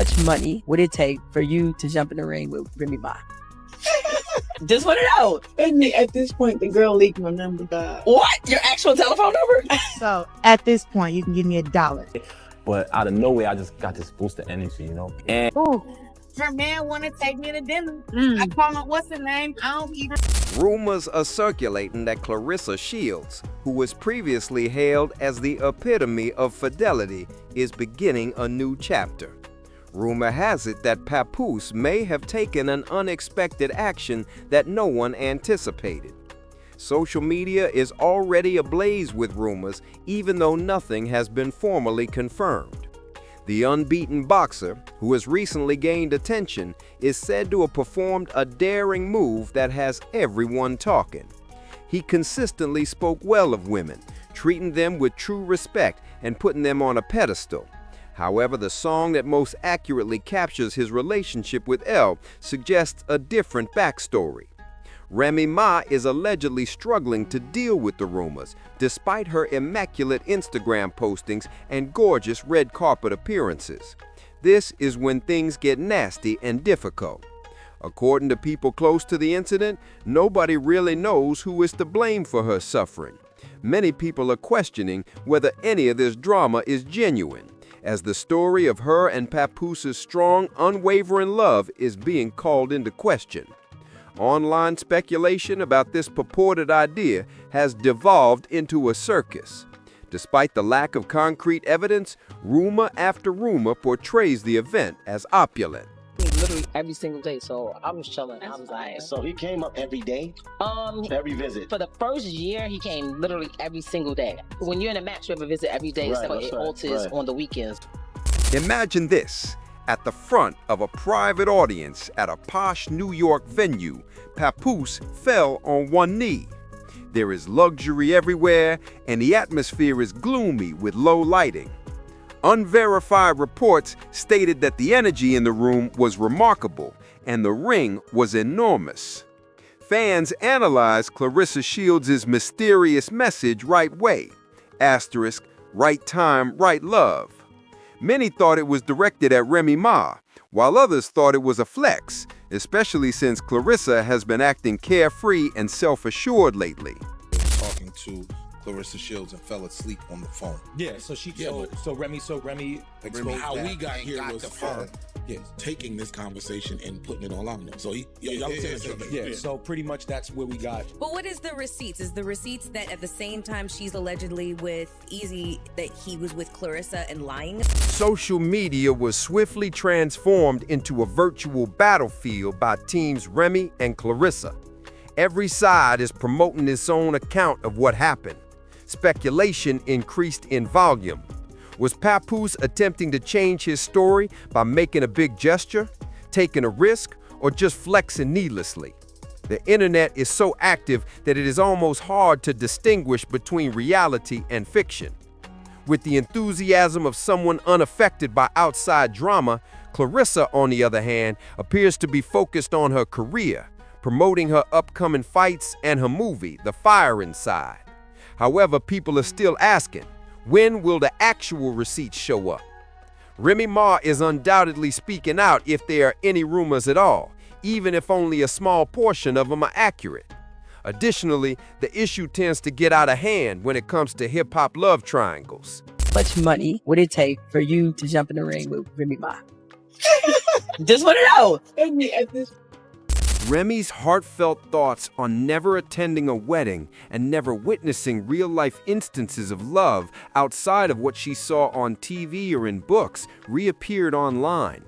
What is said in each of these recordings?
Much money would it take for you to jump in the ring with Remy Ma? Just want it out. At this point, the girl leaked my number. What? Your actual telephone number? So at this point, you can give me $1. But out of nowhere, I just got this boost of energy, you know? And her man want to take me to dinner. I call him, what's his name? I don't even. Rumors are circulating that Claressa Shields, who was previously hailed as the epitome of fidelity, is beginning a new chapter. Rumor has it that Papoose may have taken an unexpected action that no one anticipated. Social media is already ablaze with rumors, even though nothing has been formally confirmed. The unbeaten boxer, who has recently gained attention, is said to have performed a daring move that has everyone talking. He consistently spoke well of women, treating them with true respect and putting them on a pedestal. However, the song that most accurately captures his relationship with Elle suggests a different backstory. Remy Ma is allegedly struggling to deal with the rumors, despite her immaculate Instagram postings and gorgeous red carpet appearances. This is when things get nasty and difficult. According to people close to the incident, nobody really knows who is to blame for her suffering. Many people are questioning whether any of this drama is genuine, as the story of her and Papoose's strong, unwavering love is being called into question. Online speculation about this purported idea has devolved into a circus. Despite the lack of concrete evidence, rumor after rumor portrays the event as opulent. Literally every single day, so I was chilling. I was like, So he came up every day? Every visit? for the first year, he came literally every single day. When you're in a match, you have a visit every day, Right, so that's it right, alters right. on the weekends. Imagine this. At the front of a private audience at a posh New York venue, Papoose fell on one knee. There is luxury everywhere, and the atmosphere is gloomy with low lighting. Unverified reports stated that the energy in the room was remarkable, and the ring was enormous. Fans analyzed Claressa Shields' mysterious message right way, asterisk, right time, right love. Many thought it was directed at Remy Ma, while others thought it was a flex, especially since Claressa has been acting carefree and self-assured lately. Talking to Claressa Shields and fell asleep on the phone. Yeah, so Remy Exposed how that we got and here got was the her. phone, taking this conversation and putting it all out there. So y'all understand? Yeah, so pretty much that's where we got. But what is the receipts? Is the receipts that at the same time she's allegedly with Easy, that he was with Claressa and lying? Social media was swiftly transformed into a virtual battlefield by teams Remy and Claressa. Every side is promoting its own account of what happened. Speculation increased in volume. Was Papoose attempting to change his story by making a big gesture, taking a risk, or just flexing needlessly? The internet is so active that it is almost hard to distinguish between reality and fiction. With the enthusiasm of someone unaffected by outside drama, Claressa, on the other hand, appears to be focused on her career, promoting her upcoming fights and her movie, The Fire Inside. However, people are still asking, when will the actual receipts show up? Remy Ma is undoubtedly speaking out if there are any rumors at all, even if only a small portion of them are accurate. Additionally, the issue tends to get out of hand when it comes to hip-hop love triangles. Much money would it take for you to jump in the ring with Remy Ma? Just want it out. At this Remy's heartfelt thoughts on never attending a wedding and never witnessing real-life instances of love outside of what she saw on TV or in books reappeared online.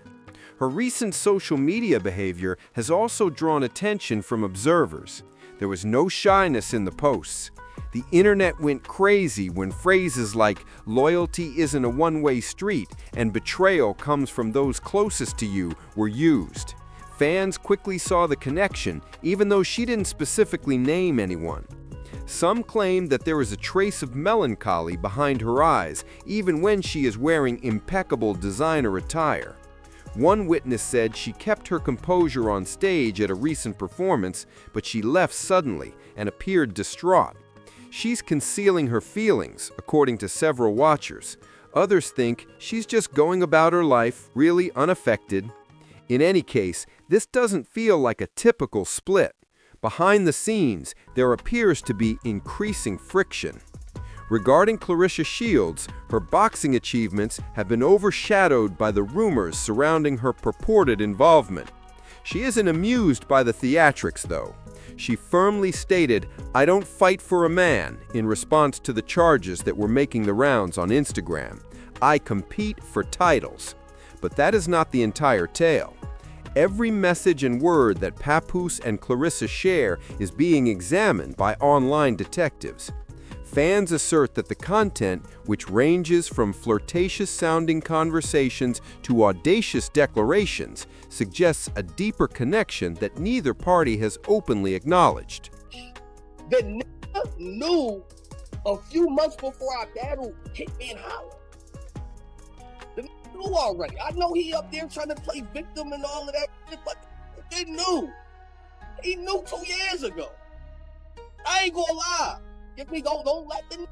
Her recent social media behavior has also drawn attention from observers. There was no shyness in the posts. The internet went crazy when phrases like "loyalty isn't a one-way street" and "betrayal comes from those closest to you" were used. Fans quickly saw the connection, even though she didn't specifically name anyone. Some claim that there is a trace of melancholy behind her eyes, even when she is wearing impeccable designer attire. One witness said she kept her composure on stage at a recent performance, but she left suddenly and appeared distraught. She's concealing her feelings, according to several watchers. Others think she's just going about her life really unaffected. In any case, this doesn't feel like a typical split. Behind the scenes, there appears to be increasing friction. Regarding Claressa Shields, her boxing achievements have been overshadowed by the rumors surrounding her purported involvement. She isn't amused by the theatrics, though. She firmly stated, "I don't fight for a man," in response to the charges that were making the rounds on Instagram. "I compete for titles." But that is not the entire tale. Every message and word that Papoose and Claressa share is being examined by online detectives. Fans assert that the content, which ranges from flirtatious-sounding conversations to audacious declarations, suggests a deeper connection that neither party has openly acknowledged. The nigga knew a few months before our battle hit me and Howard. The nigga knew already. I know he up there trying to play victim and all of that shit, but he knew. He knew 2 years ago. I ain't gonna lie. If we don't let them.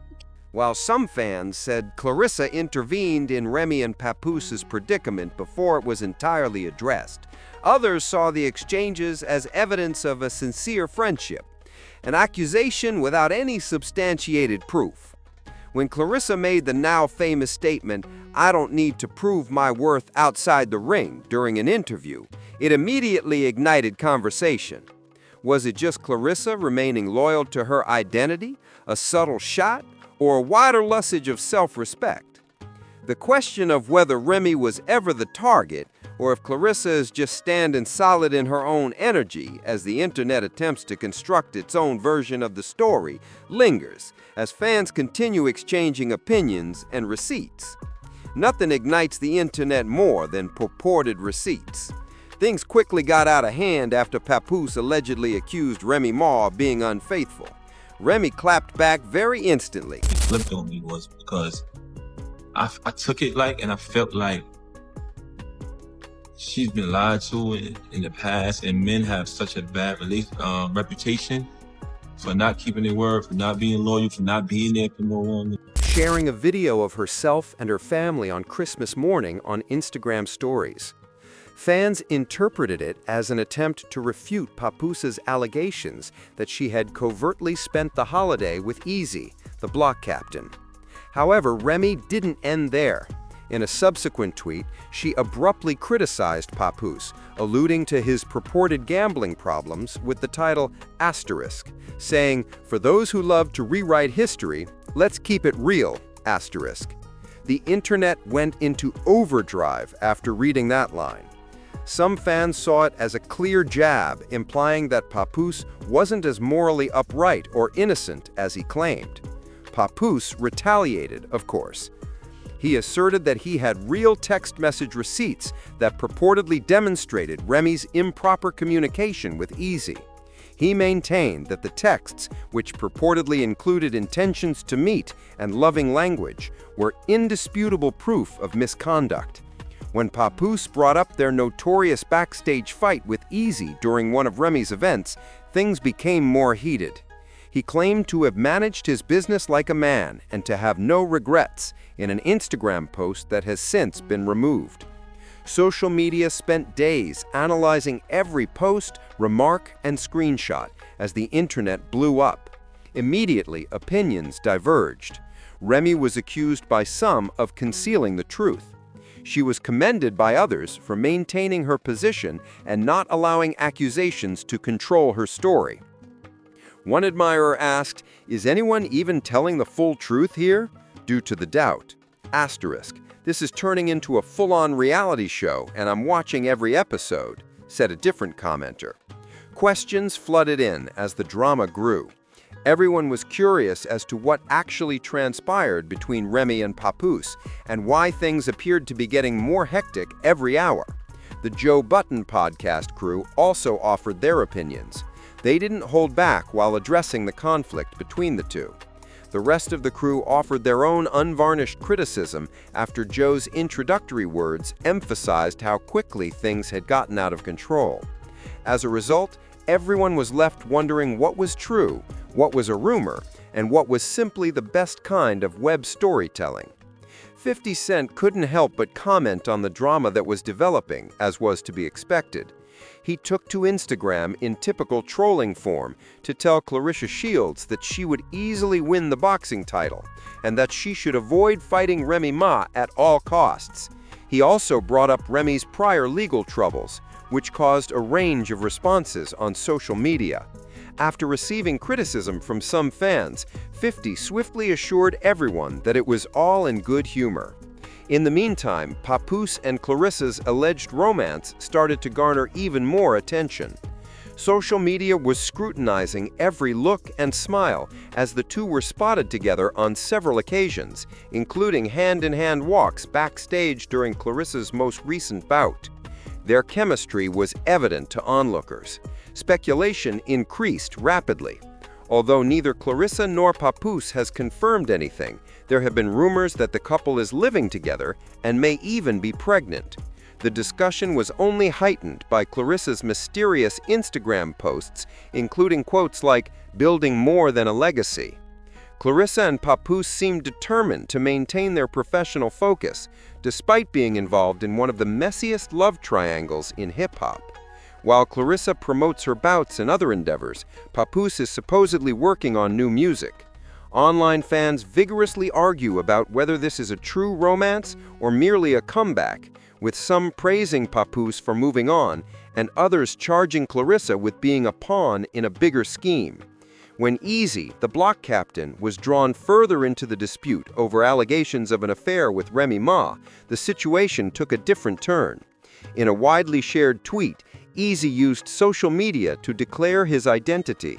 While some fans said Claressa intervened in Remy and Papoose's predicament before it was entirely addressed, others saw the exchanges as evidence of a sincere friendship, an accusation without any substantiated proof. When Claressa made the now famous statement, "I don't need to prove my worth outside the ring," during an interview, it immediately ignited conversation. Was it just Claressa remaining loyal to her identity, a subtle shot, or a wider message of self-respect? The question of whether Remy was ever the target, or if Claressa is just standing solid in her own energy as the internet attempts to construct its own version of the story, lingers as fans continue exchanging opinions and receipts. Nothing ignites the internet more than purported receipts. Things quickly got out of hand after Papoose allegedly accused Remy Ma of being unfaithful. Remy clapped back very instantly. Flipped on me was because I took it and I felt like she's been lied to in the past, and men have such a bad reputation for not keeping their word, for not being loyal, for not being there for no one. Sharing a video of herself and her family on Christmas morning on Instagram stories. Fans interpreted it as an attempt to refute Papoose's allegations that she had covertly spent the holiday with Easy, the block captain. However, Remy didn't end there. In a subsequent tweet, she abruptly criticized Papoose, alluding to his purported gambling problems with the title Asterisk, saying, "For those who love to rewrite history, let's keep it real, Asterisk." The internet went into overdrive after reading that line. Some fans saw it as a clear jab, implying that Papoose wasn't as morally upright or innocent as he claimed. Papoose retaliated, of course. He asserted that he had real text message receipts that purportedly demonstrated Remy's improper communication with Easy. He maintained that the texts, which purportedly included intentions to meet and loving language, were indisputable proof of misconduct. When Papoose brought up their notorious backstage fight with Easy during one of Remy's events, things became more heated. He claimed to have managed his business like a man and to have no regrets in an Instagram post that has since been removed. Social media spent days analyzing every post, remark, and screenshot as the internet blew up. Immediately, opinions diverged. Remy was accused by some of concealing the truth. She was commended by others for maintaining her position and not allowing accusations to control her story. One admirer asked, "Is anyone even telling the full truth here?" Due to the doubt. Asterisk, "This is turning into a full-on reality show, and I'm watching every episode," said a different commenter. Questions flooded in as the drama grew. Everyone was curious as to what actually transpired between Remy and Papoose, and why things appeared to be getting more hectic every hour. The Joe Button podcast crew also offered their opinions. They didn't hold back while addressing the conflict between the two. The rest of the crew offered their own unvarnished criticism after Joe's introductory words emphasized how quickly things had gotten out of control. As a result, everyone was left wondering what was true, what was a rumor, and what was simply the best kind of web storytelling. 50 Cent couldn't help but comment on the drama that was developing, as was to be expected. He took to Instagram in typical trolling form to tell Claressa Shields that she would easily win the boxing title and that she should avoid fighting Remy Ma at all costs. He also brought up Remy's prior legal troubles, which caused a range of responses on social media. After receiving criticism from some fans, 50 swiftly assured everyone that it was all in good humor. In the meantime, Papoose and Claressa's alleged romance started to garner even more attention. Social media was scrutinizing every look and smile as the two were spotted together on several occasions, including hand-in-hand walks backstage during Claressa's most recent bout. Their chemistry was evident to onlookers. Speculation increased rapidly. Although neither Claressa nor Papoose has confirmed anything, there have been rumors that the couple is living together and may even be pregnant. The discussion was only heightened by Claressa's mysterious Instagram posts, including quotes like, "building more than a legacy." Claressa and Papoose seem determined to maintain their professional focus, despite being involved in one of the messiest love triangles in hip-hop. While Claressa promotes her bouts and other endeavors, Papoose is supposedly working on new music. Online fans vigorously argue about whether this is a true romance or merely a comeback, with some praising Papoose for moving on and others charging Claressa with being a pawn in a bigger scheme. When Easy, the block captain, was drawn further into the dispute over allegations of an affair with Remy Ma, the situation took a different turn. In a widely shared tweet, Easy used social media to declare his identity.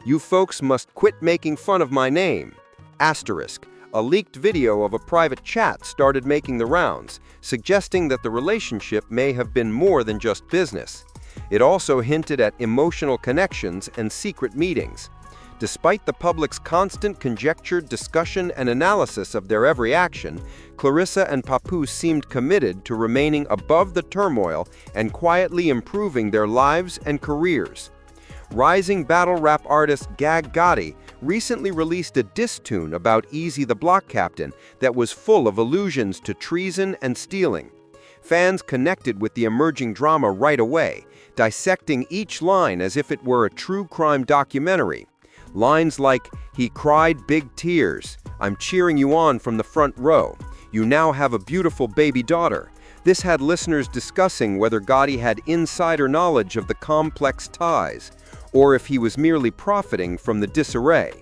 "You folks must quit making fun of my name." Asterisk. A leaked video of a private chat started making the rounds, suggesting that the relationship may have been more than just business. It also hinted at emotional connections and secret meetings. Despite the public's constant conjectured discussion and analysis of their every action, Claressa and Papoose seemed committed to remaining above the turmoil and quietly improving their lives and careers. Rising battle rap artist Gag Gotti recently released a diss tune about Easy the Block Captain that was full of allusions to treason and stealing. Fans connected with the emerging drama right away, dissecting each line as if it were a true crime documentary. Lines like, "He cried big tears," "I'm cheering you on from the front row," "You now have a beautiful baby daughter." This had listeners discussing whether Gotti had insider knowledge of the complex ties, or if he was merely profiting from the disarray.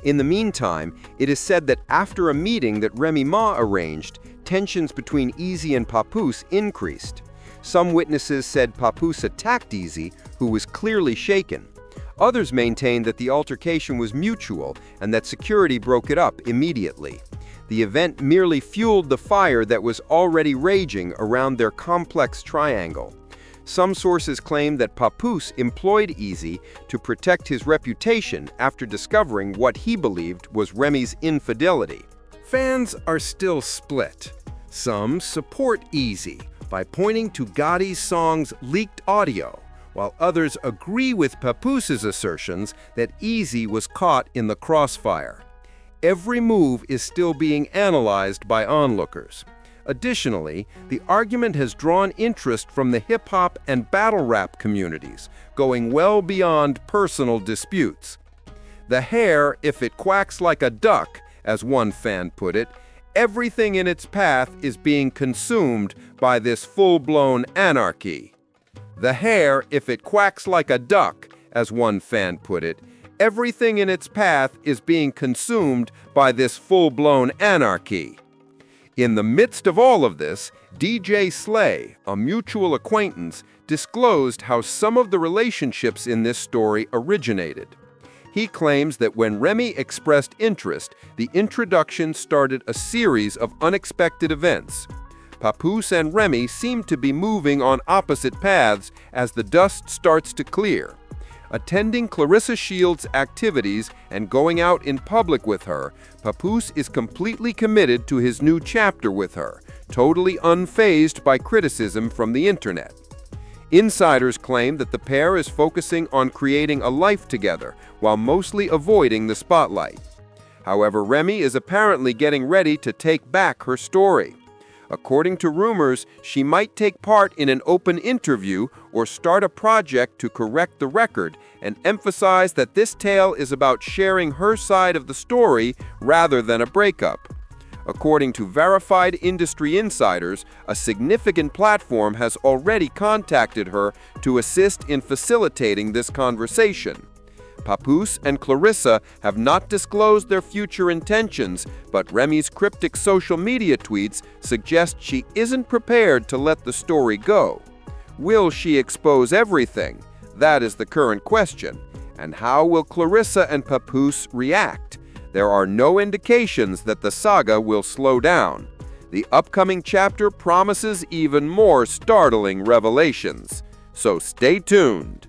In the meantime, it is said that after a meeting that Remy Ma arranged, tensions between Easy and Papoose increased. Some witnesses said Papoose attacked Easy, who was clearly shaken. Others maintained that the altercation was mutual and that security broke it up immediately. The event merely fueled the fire that was already raging around their complex triangle. Some sources claim that Papoose employed Easy to protect his reputation after discovering what he believed was Remy's infidelity. Fans are still split. Some support Easy by pointing to Gotti's song's leaked audio, while others agree with Papoose's assertions that Easy was caught in the crossfire. Every move is still being analyzed by onlookers. Additionally, the argument has drawn interest from the hip-hop and battle rap communities, going well beyond personal disputes. "The hair, if it quacks like a duck," as one fan put it, "everything in its path is being consumed by this full-blown anarchy." "The hair, if it quacks like a duck," as one fan put it, "everything in its path is being consumed by this full-blown anarchy." In the midst of all of this, DJ Slay, a mutual acquaintance, disclosed how some of the relationships in this story originated. He claims that when Remy expressed interest, the introduction started a series of unexpected events. Papoose and Remy seem to be moving on opposite paths as the dust starts to clear. Attending Claressa Shields' activities and going out in public with her, Papoose is completely committed to his new chapter with her, totally unfazed by criticism from the internet. Insiders claim that the pair is focusing on creating a life together while mostly avoiding the spotlight. However, Remy is apparently getting ready to take back her story. According to rumors, she might take part in an open interview or start a project to correct the record and emphasize that this tale is about sharing her side of the story rather than a breakup. According to verified industry insiders, a significant platform has already contacted her to assist in facilitating this conversation. Papoose and Claressa have not disclosed their future intentions, but Remy's cryptic social media tweets suggest she isn't prepared to let the story go. Will she expose everything? That is the current question. And how will Claressa and Papoose react? There are no indications that the saga will slow down. The upcoming chapter promises even more startling revelations. So stay tuned.